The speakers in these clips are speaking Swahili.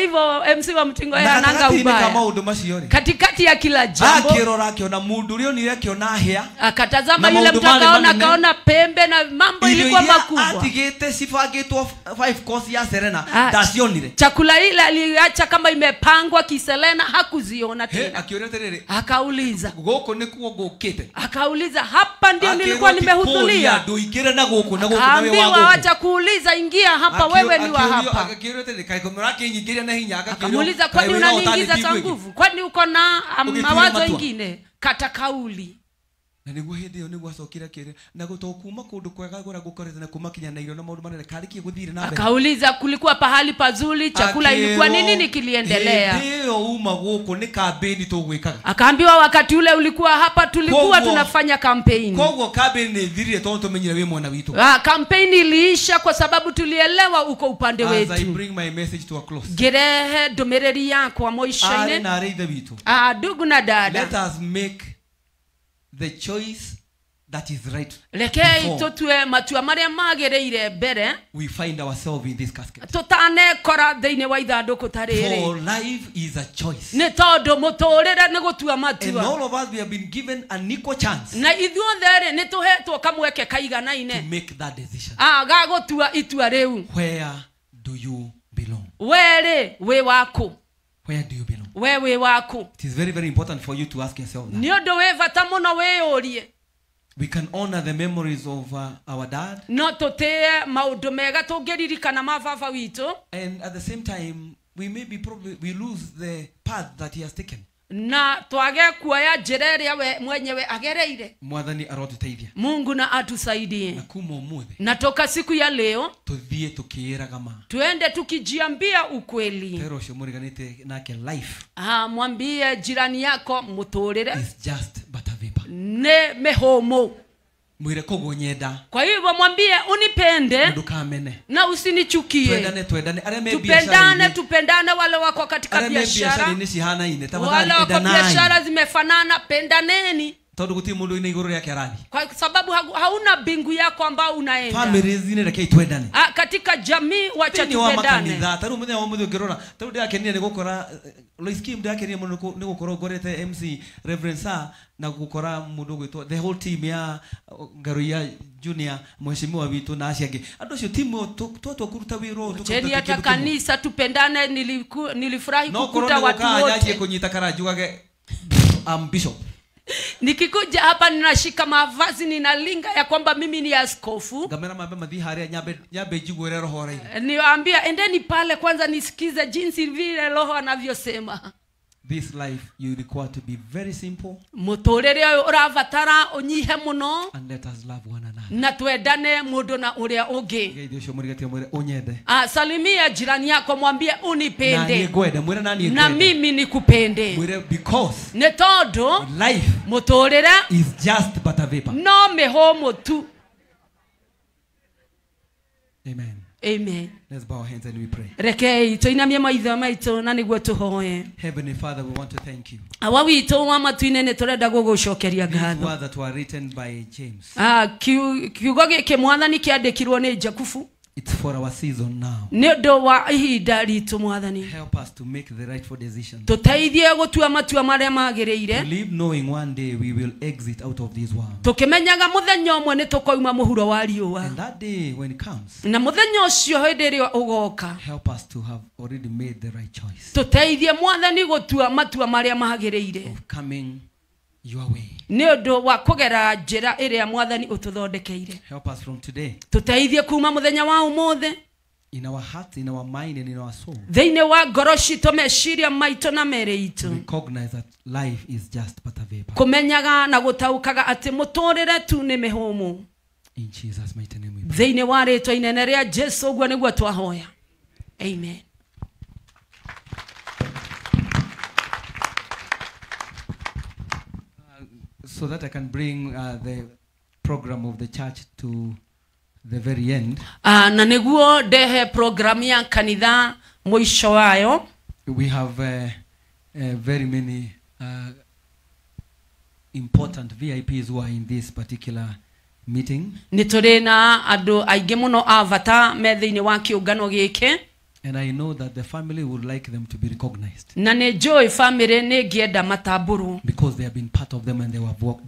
hivyo MC wa Mtingo ananga ubaya. Katikati ya kila jambo akirora akiona mundu uri onire akiona hia akatazama yule mtu akaona pembe na mambo ilikuwa makubwa. Atigete sifagitwo 5 course ya Serena ndacionire. Chakula ile aliacha kama imepangwa kiselena hakuziona tena. Akauliza goko nikuo gokite. Akauliza hapa ndio nilikuwa nimehudhuria. Ndio ikire na goko na goko nawe wako. Acha kuuliza ingia hapa wewe ni wa hapa. Akamuuliza kwani unaniingiza kwa nguvu? Kwani uko na mawazo mengine? Kata kauli. Na niguo hindi yo niguo acokira kire na gutokuma kundu kwega gura gukorete na kumakinya na iro na maundu manene karikie guthire na mbere. Akauliza kulikuwa pahali pazuri, chakula ilikuwa nini kiliendelea? Ndio uma guku ni kampeni tugwikaga. Akaambiwa wakati ule ulikuwa hapa tulikuwa tunafanya campaign. Kogo campaign ni thirire tondu tumenyira we mwana witu. Campaign iliisha kwa sababu tulielewa uko upande wetu. As I bring my message to a close. Gerehe domereri yako mwishoine. Na reithe witu. Ndugu na dada. Let us make the choice that is right. Lekei totwe matua maria magereire bere. We find ourselves in this casket. Totane kora deine wa ithanduku tariri. For life is a choice. Ne todo motorere ne gutua matua. And all of us we have been given an equal chance. Na ithuothe ne tuhetwo kamweke kaiganaine. To make that decision. Ga gutua itua riu. Where do you belong? Where we wako? Where do you belong? Wewe wako. It is very, very important for you to ask yourself that. Niondo we vatamuno we orie. We can honor the memories of our dad. No tote maundu mega tungeririkana mababa witu. And at the same time, we maybe probably we lose the path that he has taken. Na twage kuoya njira iria we mwenyewe agereire. Mwathani arotuteithia. Mungu na atusaidie. Na kuma umuthi. Na toka siku ya leo tuthie tukiiraga ma. Tuende tukijiambia ukweli. Pero cio muriganite nake life. Mwambie jirani yako muturire is just but a vapor. Ne mehomo. Mwire kogo nyenda. Kwa hivyo mwambie unipende na usinichukie. Tupendane wale wako katika biashara. Wale wako biashara zimefanana, pendaneni. Kwa sababu hauna bingu yako ambao unaenda. Families zinelekea twendane. Katika jamii wacha tupendane. Taru muthenya wa muthi ukirora taru ndakenia ni gukora Loiskim ndakenia muno ni gukora gorete MC Reverend Sa na gukora mundu gwitwa the whole team ya Garuya Junior mheshimiwa witu na aciange andu cio timu twatwa kuruta wiro tukata hata kanisa tupendane. Nilifurahi kukuta watu wote kunyita karajugage bishop. Nikikuja hapa ninashika mavazi ninalinga ya kwamba mimi ni askofu. Gamera mambe madhi haria nyabe jigwere roho rai. Niwaambia endeni pale kwanza nisikize jinsi vile roho anavyosema. This life you require to be very simple. Mutorere uravatara onyihe muno. And let us love one another. Na tuendane mundu na uria ungi. Ngeithio cio murigatia mwire unyende. Salimia jirani yako mwambie unipende. Na nikwende mwire nani nikwende. Na mimi nikupende. Mwire because ne todo life mutorere is just but a vapor. No mehomo tu. Amen. Amen. Let's bow our hands and we pray. Rekei tuinamie maitho maitu na niguo tuhoye. Heavenly Father, we want to thank you. Awawi to wa matuine ne turenda gugucokeria ngatho. These words that were written by James. Kiugo gike mwathani kiandikirwo ni Jakubu. It's for our season now. Nendo wa ihinda ritu mwathani. Help us to make the rightful decisions. Tuteithie gutua matua maria magireire. To live knowing one day we will exit out of this world. Tukimenyaga muthenya umwe ni tukoima muhuro wa riua. And that day when it comes. Na muthenya ucio hindi ri ugoka. Help us to have already made the right choice. Tuteithie mwathani gutua matua maria magireire. Of coming your way. Niondo wa kugera njira iria mwathani ututhondekeire. Help us from today. Tuteithie kuma muthenya wa umuthe. In our heart, in our mind and in our soul. Theine wa ngoro citu meciria maito na mere itu. Recognize that life is just but a vapor. Kumenyaga na gutaukaga ati muturire tu ni mihumu. In Jesus mighty name we pray. Theine wa ritwa inene ria Jesu gwa niguo twahoya. Amen. So that I can bring the program of the church to the very end. Na niguo dehe program ya kanitha mwisho wayo. We have very many important VIPs who are in this particular meeting. Nituri na andu aingi muno avata methiini wa kiungano giki. And I know that the family would like them to be recognized. Na nejoi family negienda matamburu. Because they have been part of them and they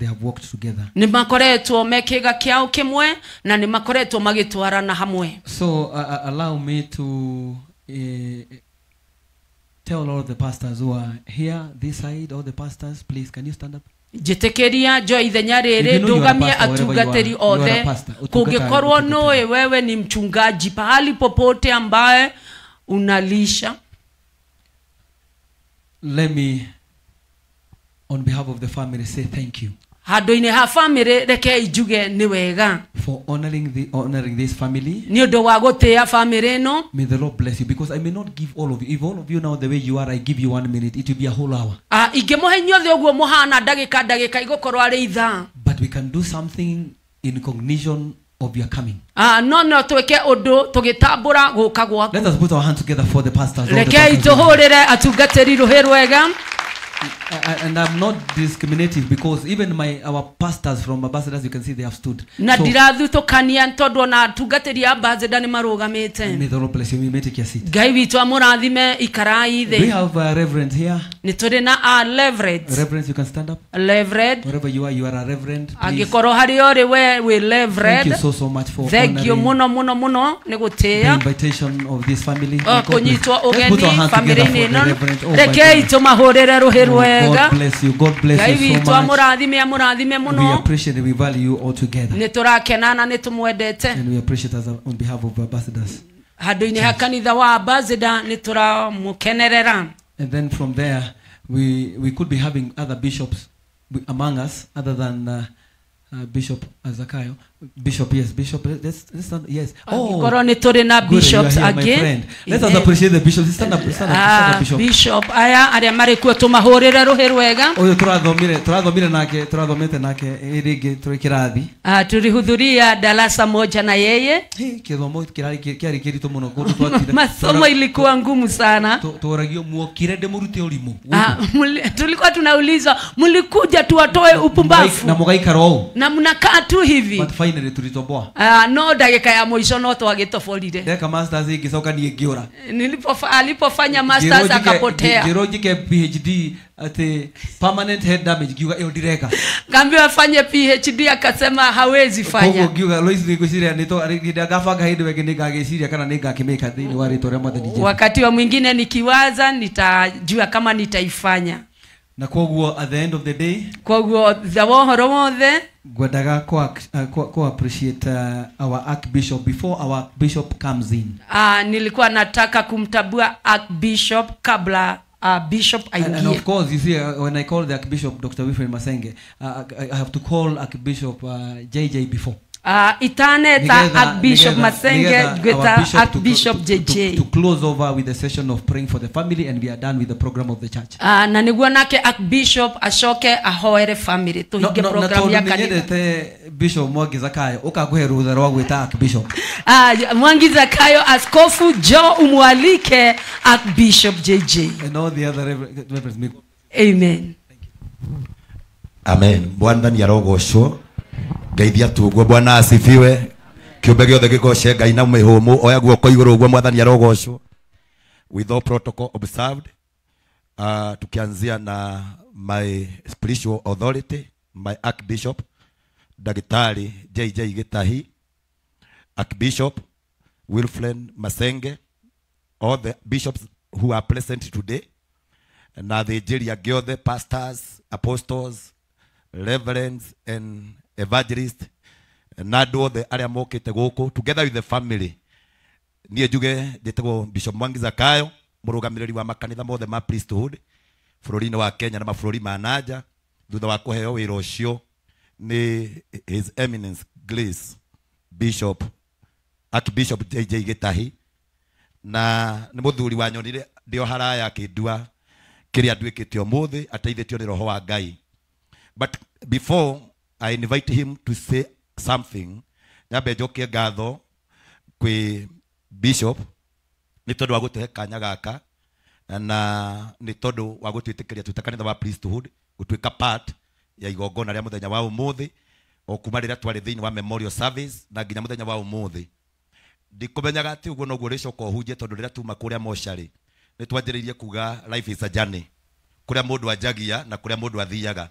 have worked together. Ni makoretwo mekiga kiao kimwe na ni makoretwo magitwarana hamwe. So allow me to tell all of the pastors who are here this side, all the pastors, please can you stand up? Jitekeria jo ithenya riri ndugamie atungateri othe kungikorwo noe wewe ni mchungaji pahali popote ambaye unalisha. Let me on behalf of the family say thank you. Hadoine ha family reke ijuge ni wega for honoring this family. Ni odo wa gutia family no. May the Lord bless you, because I may not give all of you. If all of you now the way you are, I give you 1 minute, it will be a whole hour. Ingemuhe nyothe oguo muhana ndagika igukorwo ari itha. But we can do something in recognition of your coming. No tweke odo tugitambura guka gwaku. Let us put our hands together for the pastors. Reke ituhurire atungateri ruhe rwega. And I'm not discriminative, because even our pastors from Ambassadors, you can see they have stood. Na dirathutokania ntondo na tungateri ambassador ni marugamite. May the Lord bless you. We may take your seat. Ngai witu amurathime ikarai the. We have a reverend here. Ni turi na reverend. Reverend, you can stand up. Reverend. Wherever you are a reverend. Agikoro hari ori we reverend. Thank you so much for thank you muno ni gutia. The invitation of this family. Kunyitwa ugeni family ni no. Reke itumahurire ruhe God bless you. God bless you so much. We appreciate and we value you all together. And we appreciate us on behalf of ambassadors. And then from there, we could be having other bishops among us other than Bishop Zakayo. Bishop, yes. Bishop, yes. Oh, bishops again. Let us appreciate the bishops. Stand up, Bishop. Bishop, aya ari marikuo tumahurire ruhe rwega. Oyo turathomire nake irigi turikirathi. Tulihudhuria darasa moja na yeye. Kithomo kiari kirito muno kundu twatire. Masomo ilikuwa ngumu sana. Turagio muokire de murute ulimu. Tulikuwa tunaulizwa mlikuja tuwatoe upumbavu. Na mugaikara wao. Na mnakaa tu hivi. But finally tulitoboa. No dagika ya mwisho no twagitofolire. Deka masters igisoka ni igiora. Alipofanya masters akapotea. Girojike PhD ate permanent head damage giuga iyo direka. Ngambia afanye PhD akasema hawezi fanya. Kogo giuga Lois nigusiria nito agafanga hidi wege nigageciria kana nigakimeka thini wari tore mwathani. Wakati wa mwingine nikiwaza nitajua kama nitaifanya. Na koguo at the end of the day, koguo zawahoro mothe gwadaga ko appreciate our archbishop before our bishop comes in. Nilikuwa nataka kumtabua archbishop kabla bishop aingie. And of course, you see, when I call the archbishop Dr. Wilfred Masenge, I have to call archbishop JJ before. Itaneta Archbishop Masenge gweta Archbishop JJ to close over with the session of praying for the family, and we are done with the program of the church. Na niguo nake Archbishop ashoke ahoere family tuhige program ya kanisa. Bishop Mwangi Zakayo ukaguhe rutha rwa gwita Archbishop. Mwangi Zakayo askofu jo umwalike Archbishop JJ and all the other reverends. Amen. Amen. Bwana ni arogoshwo. Ngeithia tuguo Bwana asifiwe. Kiumbe giothe gikoshe Ngai na mihumu oya guoko iguru uguo mwathani arogoshwo. With all protocol observed, tukianzia na my spiritual authority, my Archbishop Dagitari JJ Gitahi, Archbishop Wilfred Masenge, all the bishops who are present today, na the Nigeria giothe, pastors, apostles, reverends and evangelist na do the area mokete goko together with the family. Nie juge jetego Bishop Mwangi Zakayo murugamiriri wa makanitha mothe ma priesthood bururi wa Kenya na mabũrũri ma nanja thutha wa kuheo wĩra ũcio ni His Eminence Grace Bishop Archbishop JJ Gitahi, na ni muthuri wa nyonire ndio haraya kĩndua kĩrĩa nduĩkĩte ũmũthĩ ateithĩtio nĩ roho wa Ngai. But before I invite him to say something, nyabe njokie ngatho kwi Bishop ni tondu wa gutuhe kanya gaka na ni tondu wa gutwitikiria tutakanitha wa priesthood gutwika part ya igongona ria muthenya wa umuthi o kuma rira twari thiini wa memorial service na nginya muthenya wa umuthi. ndikumenyaga ati uguo noguo ricoka hunje tondu rira tuma kuria mochari ni twanjiririe kuga life is a journey kuria mundu ajagia na kuria mundu athiaga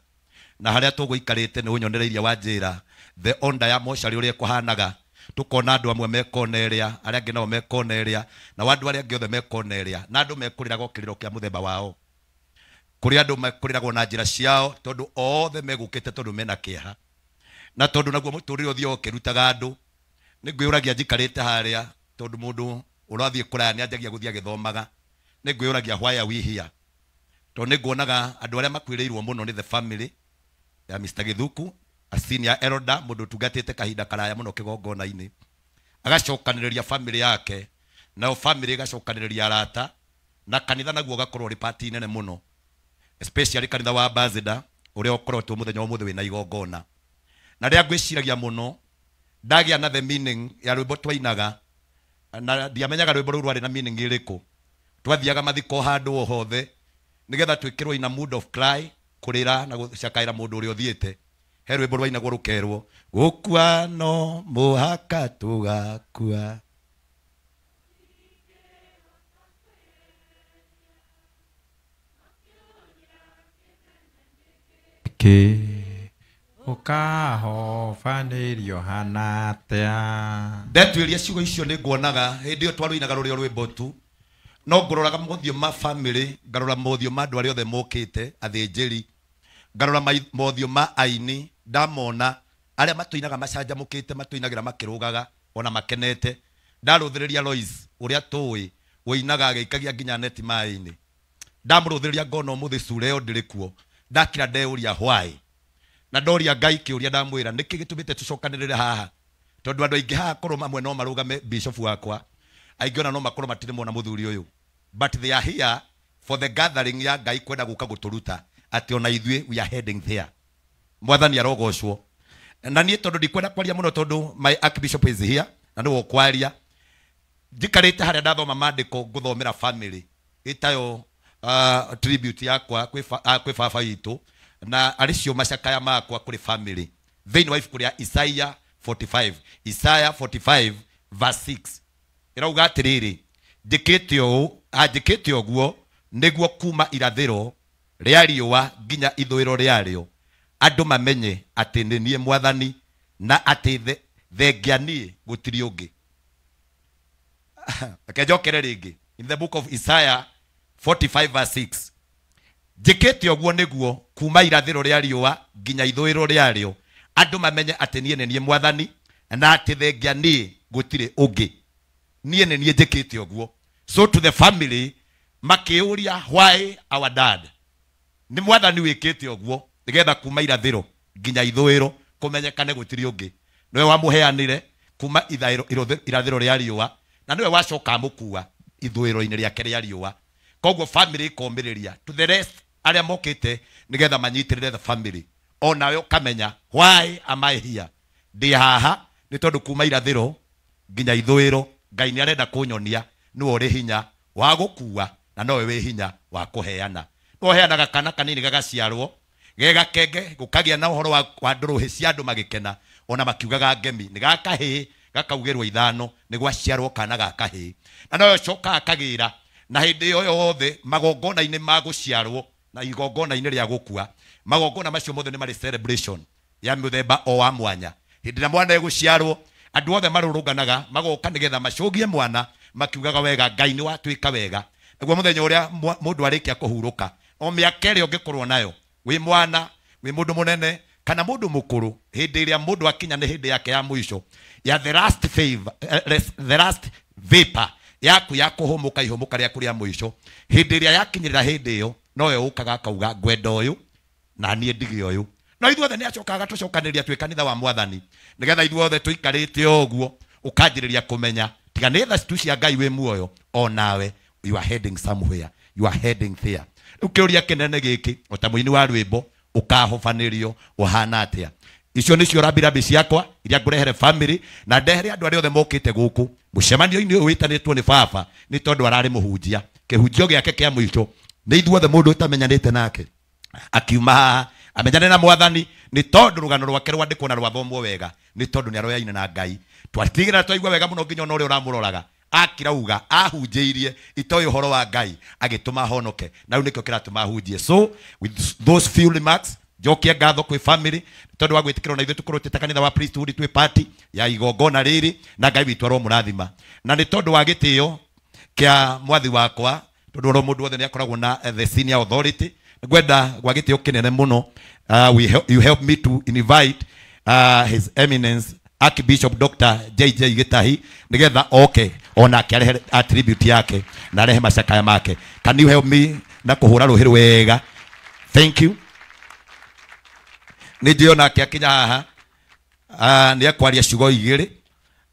na haria tuguikarite ni unyonereirie wanjira the onda ya mochari uria kuhanaga tukona andu amwe mekoneria aria angi nao mekoneria na wandu aria angi othe mekoneria na andu mekuriraga okiriro kia muthemba wao kuri andu mekurirago na njira ciao tondu othe megukite tondu mena kieha na tondu naguo muturire uthio okirutaga andu ningwiragia njikarite haria tondu mundu urathie kuraya ni anjagia guthia githomaga ningwiragia why are we here tondu ningwonaga andu aria makwireirwo muno ni the family ya Mr. Githuku a senior elder mundu tugatite kahinda karaya muno kigongona-ini agacokaniriria family yake na family igacokaniriria arata na kanitha naguo gakorwo ri party nene muno especially kanitha wa Ambassador uria ukorotwo muthenya wa muthe wina igongona na ria ngwiciragia muno ndagia na the meaning ya rwimbo twainaga na ndiamenyaga rwimbo ruru rwari na meaning iriku twathiaga mathiko handu hothe nigetha twikirwo ina mood of cry kurira na gucakaira mundu uri othiete he rwimbo rwainagwo rukerwo gukua no muhaka tugakua ukahofanirio hanatea ndetwiria ciugo icio ni nguonaga hindi iyo twaruinaga rurio rwimbo tu no nguroraga muthio ma family ngarora muthio ma andu aria othe mokite athinjiri ngarora muthio ma aini ndamona aria matuinaga macanjamukite matuinagira makirugaga ona makenete ndaruthiriria Lois uria tuwi uinaga agikagia nginya neti mai-ini ndamuruthiriria ngona umuthi cureo ndirikuo ndakira ndeuria why na ndoria Ngai kiuria ndamwira niki gitumite tucokanirire haha tondu andu aingi haha korwo amwe no marugame bishop wakwa aingiona no makorwo matire mona muthuri uyu but they are here for the gathering ya Ngai kwenda guka guturuta ati ona ithue we are heading there mwathani arogocwo na nie tondu ndikwenda kwaria muno tondu my archbishop is here na ndio kwaria ndikarite haria ndathoma mandiko nguthomera family itayo tribute yakwa kwi baba itu na alicio macakaya makwa kuri family thini wife kuri Isaiah 45 Isaiah 45 verse 6 irauga atiriri njikite oguo niguo kuma irathiro ria riua nginya ithwiro riario andu mamenye ati ni nie mwathani na ati thengiani gutiri ungi akejokere ringi in the book of Isaiah 45 verse 6 njikite oguo niguo kuma irathiro ria riua nginya ithwiro riario andu mamenye ati nie ni nie mwathani na ati thengiani gutiri ungi nie ni nie njikite oguo. So to the family makiuria why our dad ni mwathani wikite oguo nigetha kuma irathiro nginya ithwiro kumenyekane gutiri ungi niwe wamuheanire kuma irathiro ria riua na niwe wacoka mukua ithwiro-ini riake ria riua koguo family ikomiriria to the rest aria mokite nigetha manyitirire the family onawe ukamenya why am I here ndi haha ni tondu kuma irathiro nginya ithwiro Ngai ni arenda kunyonia niwe uri hinya wa gukua na nowe wi hinya wa kuheana no heanaga kana kanini gagaciarwo gegakenge gukagia na uhoro wa nduruhi cia andu magikena ona makiugaga ngemi ni gakahi gakaugirwo ithano ni gwaciarwo kana gakahi na nowe coka akagira na hindi yo yothe magongona-ini maguciarwo na igongona-ini ria gukua magongona macio mothe ni mari celebration ya muthemba o wa mwanya hindi na mwana eguciarwo andu othe marurunganaga magoka nigetha macogie mwana makiugaga wega Ngai ni watwika wega niguo muthenya uria mundu arikia kuhuruka o miaka iri ungikorwo nayo wi mwana wi mundu munene kana mundu mukuru hindi iria mundu akinya ni hindi yake ya mwisho ya the last vapor yaku ya kuhumuka ihumuka ria kuria mwisho hindi iria yakinyirira hindi iyo nowe ukaga akauga ngwenda uyu na nie ndige uyu no ithuothe ni acokaga tucokaniria twi kanitha wa mwathani nigetha ithuothe tuikarite oguo ukanjiriria kumenya tiga ni tha tu cia Ngai wi muoyo o nawe you are heading somewhere you are heading there ukiuria kinene giki utamuini wa rwimbo ukahofanirio uhana atia icio nicio rabirabi ciakwa iria ngurehere family na ndehere andu aria othe mokite guku mucemanio-ini uyu witanitwo ni baba ni tondu arari muhunjia kihunjio giake kia mwisho ni ithuothe mundu utamenyanite nake akiuma amenyane na mwathani ni tondu rugano rwake rwandikwo na rwathomwo wega ni tondu ni aroyaine na Ngai twatigira twaigua wega muno nginya no ri uramuroraga akirauga ahunjiirie itoyo horo wa Ngai agituma honoke na riu nikyo kiratuma ahunjie. So with those few remarks jokia ngatho kwi family tondu wa gwitikirwo na ithu tukurutite kanitha wa priesthood twi party ya igongona riri na Ngai witũ aro mũrathima na ni tondu wa gitio kia mwathi wakwa tondu ro mundu wothe ni akoragwo na the senior authority gwenda gwa gitio kinene muno. You help me to invite His Eminence Archbishop Dr. JJ Gitahi nigetha okay ona kiarehe attribute yake na rehe macakaya make. Can you help me na kuhura ruhiru wega? Thank you. Nijiona kiakinya haha ni akwaria ciugo igiri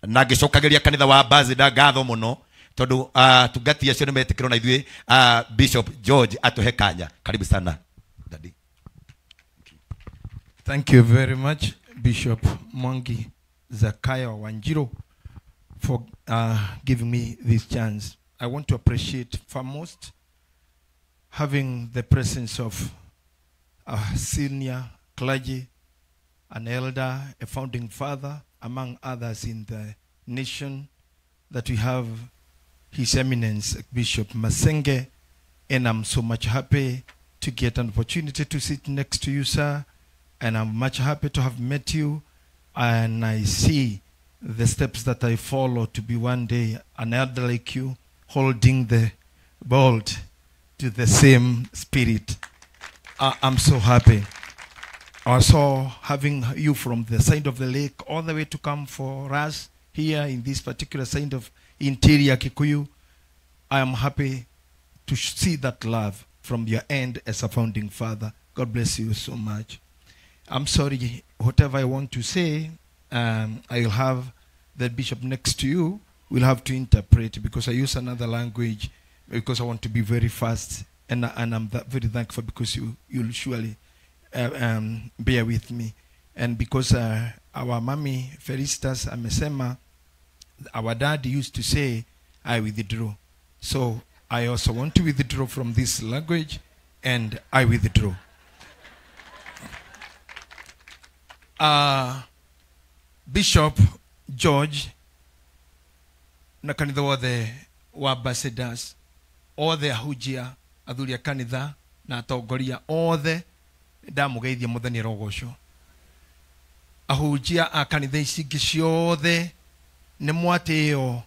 na ngicokagiria kanitha wa Bazida ngatho muno tondu tungati acio ni metikirwo na ithuĩ Bishop George atuhe kanya. Karibu sana daddy. Thank you very much, Bishop Mwangi Zakayo Wanjiro, for giving me this chance. I want to appreciate foremost having the presence of a senior clergy, an elder, a founding father, among others in the nation, that we have His Eminence Bishop Masenge, and I'm so much happy to get an opportunity to sit next to you, sir, and I'm much happy to have met you, and I see the steps that I follow to be one day an elder like you, holding the bolt to the same spirit. I'm so happy. Also, having you from the side of the lake all the way to come for us here in this particular side of interior Kikuyu, I am happy to see that love from your end as a founding father. God bless you so much. I'm sorry, whatever I want to say, I'll have the bishop next to you. We'll have to interpret because I use another language because I want to be very fast, and I'm very thankful because you'll surely bear with me. And because our mommy Felistas amesema, our dad used to say, I withdraw. So I also want to withdraw from this language, and I withdraw. Bishop George na kanitha wothe wa ambassadors othe ahunjia athuri a kanitha na atongoria othe ndamugeithia muthenya rogoco. Ahunjia a kanitha ici ingĩ ciothe nĩ mwatĩo